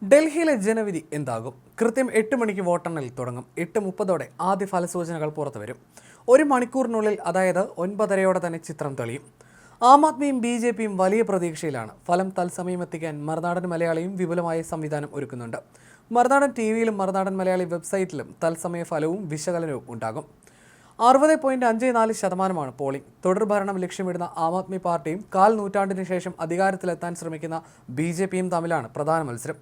ഡൽഹിയിലെ ജനവിധി എന്താകും? കൃത്യം 8 മണിക്ക് വോട്ടെണ്ണൽ തുടങ്ങും. 8:30 ആദ്യ ഫലസൂചനകൾ പുറത്തുവരും. ഒരു മണിക്കൂറിനുള്ളിൽ, അതായത് 9:30 തന്നെ ചിത്രം തെളിയും. ആം ആദ്മിയും BJPയും വലിയ പ്രതീക്ഷയിലാണ്. ഫലം തത്സമയം എത്തിക്കാൻ മറുനാടൻ മലയാളിയും വിപുലമായ സംവിധാനം ഒരുക്കുന്നുണ്ട്. മറുനാടൻ TVയിലും മറുനാടൻ മലയാളി വെബ്സൈറ്റിലും തത്സമയ ഫലവും വിശകലനവും ഉണ്ടാകും. 60.54% പോളിംഗ്. തുടർഭരണം ലക്ഷ്യമിടുന്ന ആം ആദ്മി പാർട്ടിയും കാൽ നൂറ്റാണ്ടിന് ശേഷം അധികാരത്തിലെത്താൻ ശ്രമിക്കുന്ന BJPയും തമ്മിലാണ് പ്രധാന മത്സരം.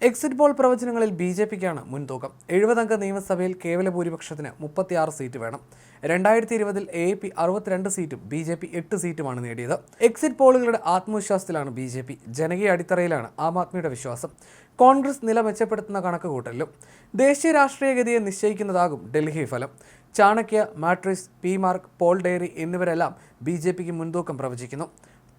എക്സിറ്റ് പോൾ പ്രവചനങ്ങളിൽ BJPക്കാണ് മുൻതൂക്കം. 70 അംഗ നിയമസഭയിൽ കേവല ഭൂരിപക്ഷത്തിന് 36 സീറ്റ് വേണം. 2020 AAP 62 സീറ്റും BJP 8 സീറ്റുമാണ് നേടിയത്. എക്സിറ്റ് പോളുകളുടെ ആത്മവിശ്വാസത്തിലാണ് BJP. ജനകീയ അടിത്തറയിലാണ് ആം ആദ്മിയുടെ വിശ്വാസം. കോൺഗ്രസ് നില മെച്ചപ്പെടുത്തുന്ന കണക്കുകൂട്ടലും. ദേശീയ രാഷ്ട്രീയഗതിയെ നിശ്ചയിക്കുന്നതാകും ഡൽഹി ഫലം. Chanakya, Matrix, P-Mark, Poll Diary എന്നിവരെല്ലാം BJPക്ക് മുൻതൂക്കം പ്രവചിക്കുന്നു.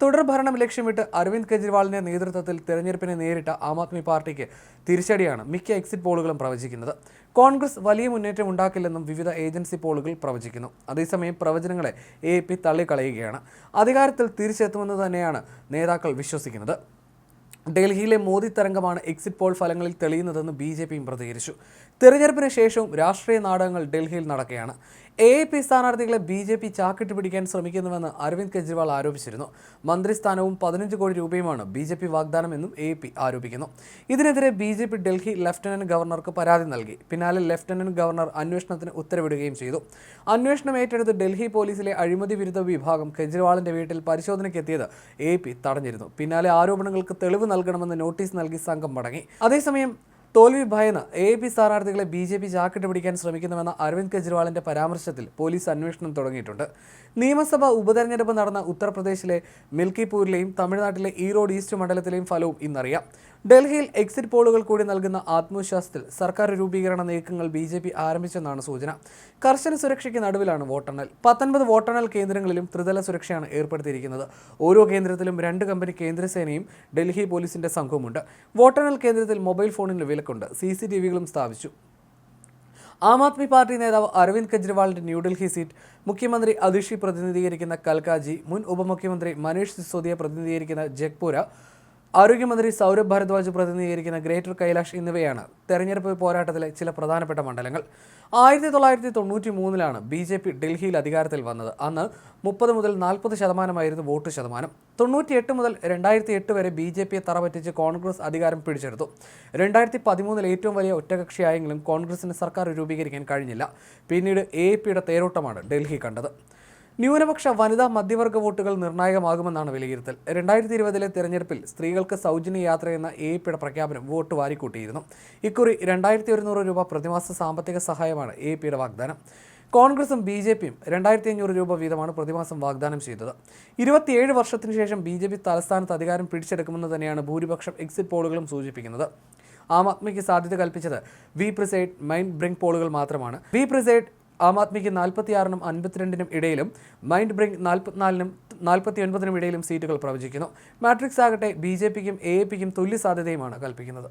തുടർഭരണം ലക്ഷ്യമിട്ട് അരവിന്ദ് കെജ്രിവാളിന്റെ നേതൃത്വത്തിൽ തെരഞ്ഞെടുപ്പിനെ നേരിട്ട ആം ആദ്മി പാർട്ടിക്ക് തിരിച്ചടിയാണ് മിക്ക എക്സിറ്റ് പോളുകളും പ്രവചിക്കുന്നത്. കോൺഗ്രസ് വലിയ മുന്നേറ്റം ഉണ്ടാക്കില്ലെന്നും വിവിധ ഏജൻസി പോളുകൾ പ്രവചിക്കുന്നു. അതേസമയം പ്രവചനങ്ങളെ AAP തള്ളിക്കളയുകയാണ്. അധികാരത്തിൽ തിരിച്ചെത്തുമെന്ന് തന്നെയാണ് നേതാക്കൾ വിശ്വസിക്കുന്നത്. ഡൽഹിയിലെ മോദി തരംഗമാണ് എക്സിറ്റ് പോൾ ഫലങ്ങളിൽ തെളിയുന്നതെന്ന് BJPയും പ്രതികരിച്ചു. തെരഞ്ഞെടുപ്പിന് ശേഷവും രാഷ്ട്രീയ നാടകങ്ങൾ ഡൽഹിയിൽ നടക്കുകയാണ്. AAP സ്ഥാനാർത്ഥികളെ BJP ചാക്കിട്ട് പിടിക്കാൻ ശ്രമിക്കുന്നുവെന്ന് അരവിന്ദ് കെജ്രിവാൾ ആരോപിച്ചിരുന്നു. മന്ത്രിസ്ഥാനവും 15 കോടി രൂപയുമാണ് BJP വാഗ്ദാനമെന്നും AAP ആരോപിക്കുന്നു. ഇതിനെതിരെ BJP ഡൽഹി ലഫ്റ്റനന്റ് ഗവർണർക്ക് പരാതി നൽകി. പിന്നാലെ ലഫ്റ്റനന്റ് ഗവർണർ അന്വേഷണത്തിന് ഉത്തരവിടുകയും ചെയ്തു. അന്വേഷണം ഏറ്റെടുത്ത് ഡൽഹി പോലീസിലെ അഴിമതി വിരുദ്ധ വിഭാഗം കെജ്രിവാളിന്റെ വീട്ടിൽ പരിശോധനയ്ക്കെത്തിയത് AAP തടഞ്ഞിരുന്നു. പിന്നാലെ ആരോപണങ്ങൾക്ക് തെളിവ് നൽകണമെന്ന് നോട്ടീസ് നൽകി സംഘം മടങ്ങി. അതേസമയം തോൽവി ഭയന്ന് AAP സ്ഥാനാർത്ഥികളെ BJP ചാക്കിട്ട് പിടിക്കാൻ ശ്രമിക്കുന്നുവെന്ന അരവിന്ദ് കെജ്രിവാളിന്റെ പരാമർശത്തിൽ പോലീസ് അന്വേഷണം തുടങ്ങിയിട്ടുണ്ട്. നിയമസഭാ ഉപതെരഞ്ഞെടുപ്പ് നടന്ന ഉത്തർപ്രദേശിലെ മിൽക്കിപൂരിലെയും തമിഴ്നാട്ടിലെ ഈറോഡ് ഈസ്റ്റ് മണ്ഡലത്തിലെയും ഫലവും ഇന്നറിയാം. ഡൽഹിയിൽ എക്സിറ്റ് പോളുകൾ കൂടി നൽകുന്ന ആത്മവിശ്വാസത്തിൽ സർക്കാർ രൂപീകരണ നീക്കങ്ങൾ BJP ആരംഭിച്ചെന്നാണ് സൂചന. കർശന സുരക്ഷയ്ക്ക് നടുവിലാണ് വോട്ടെണ്ണൽ. 19 വോട്ടെണ്ണൽ കേന്ദ്രങ്ങളിലും ത്രിതല സുരക്ഷയാണ് ഏർപ്പെടുത്തിയിരിക്കുന്നത്. ഓരോ കേന്ദ്രത്തിലും 2 കമ്പനി കേന്ദ്രസേനയും ഡൽഹി പോലീസിന്റെ സംഘവുമുണ്ട്. വോട്ടെണ്ണൽ കേന്ദ്രത്തിൽ മൊബൈൽ ഫോണിന് വിലക്കുണ്ട്. CCTVകളും സ്ഥാപിച്ചു. ആം ആദ്മി പാർട്ടി നേതാവ് അരവിന്ദ് കെജ്രിവാളിന്റെ ന്യൂഡൽഹി സീറ്റ്, മുഖ്യമന്ത്രി അതിഷി പ്രതിനിധീകരിക്കുന്ന കൽക്കാജി, മുൻ ഉപമുഖ്യമന്ത്രി മനീഷ് സിസോദിയ പ്രതിനിധീകരിക്കുന്ന ജഗ്പൂര, ആരോഗ്യമന്ത്രി സൗരഭ് ഭരദ്വാജ് പ്രതിനിധീകരിക്കുന്ന ഗ്രേറ്റർ കൈലാഷ് എന്നിവയാണ് തെരഞ്ഞെടുപ്പ് പോരാട്ടത്തിലെ ചില പ്രധാനപ്പെട്ട മണ്ഡലങ്ങൾ. 1993 BJP ഡൽഹിയിൽ അധികാരത്തിൽ വന്നത്. അന്ന് 30 മുതൽ 40% വോട്ട് ശതമാനം. 98 മുതൽ 2008 വരെ BJPയെ തറപറ്റിച്ച് കോൺഗ്രസ് അധികാരം പിടിച്ചെടുത്തു. 2013 ഏറ്റവും വലിയ ഒറ്റകക്ഷിയായെങ്കിലും കോൺഗ്രസിന് സർക്കാർ രൂപീകരിക്കാൻ കഴിഞ്ഞില്ല. പിന്നീട് AAPയുടെ തേരോട്ടമാണ് ഡൽഹി കണ്ടത്. ന്യൂനപക്ഷ വനിതാ മധ്യവർഗ വോട്ടുകൾ നിർണായകമാകുമെന്നാണ് വിലയിരുത്തൽ. 2020 തെരഞ്ഞെടുപ്പിൽ സ്ത്രീകൾക്ക് സൗജന്യ യാത്രയെന്ന AAPയുടെ പ്രഖ്യാപനം വോട്ട് വാരിക്കൂട്ടിയിരുന്നു. ഇക്കുറി 2100 രൂപ പ്രതിമാസ സാമ്പത്തിക സഹായമാണ് AAPയുടെ വാഗ്ദാനം. കോൺഗ്രസും BJPയും 2500 രൂപ വീതമാണ് പ്രതിമാസം വാഗ്ദാനം ചെയ്തത്. 27 വർഷത്തിനു ശേഷം BJP തലസ്ഥാനത്ത് അധികാരം പിടിച്ചെടുക്കുമെന്ന് തന്നെയാണ് ഭൂരിപക്ഷം എക്സിറ്റ് പോളുകളും സൂചിപ്പിക്കുന്നത്. ആം ആദ്മിക്ക് സാധ്യത കൽപ്പിച്ചത് വി പ്രിസൈഡ്, മൈൻഡ് ബ്രിങ്ക് പോളുകൾ മാത്രമാണ്. വി പ്രിസൈഡ് ആം ആദ്മിക്ക് 46-നും 52-നും ഇടയിലും, മൈൻഡ് ബ്രിങ്ക് 44-നും 49-നും ഇടയിലും സീറ്റുകൾ പ്രവചിക്കുന്നു. മാട്രിക്സ് ആകട്ടെ BJPക്കും AAPക്കും തുല്യ സാധ്യതയുമാണ് കൽപ്പിക്കുന്നത്.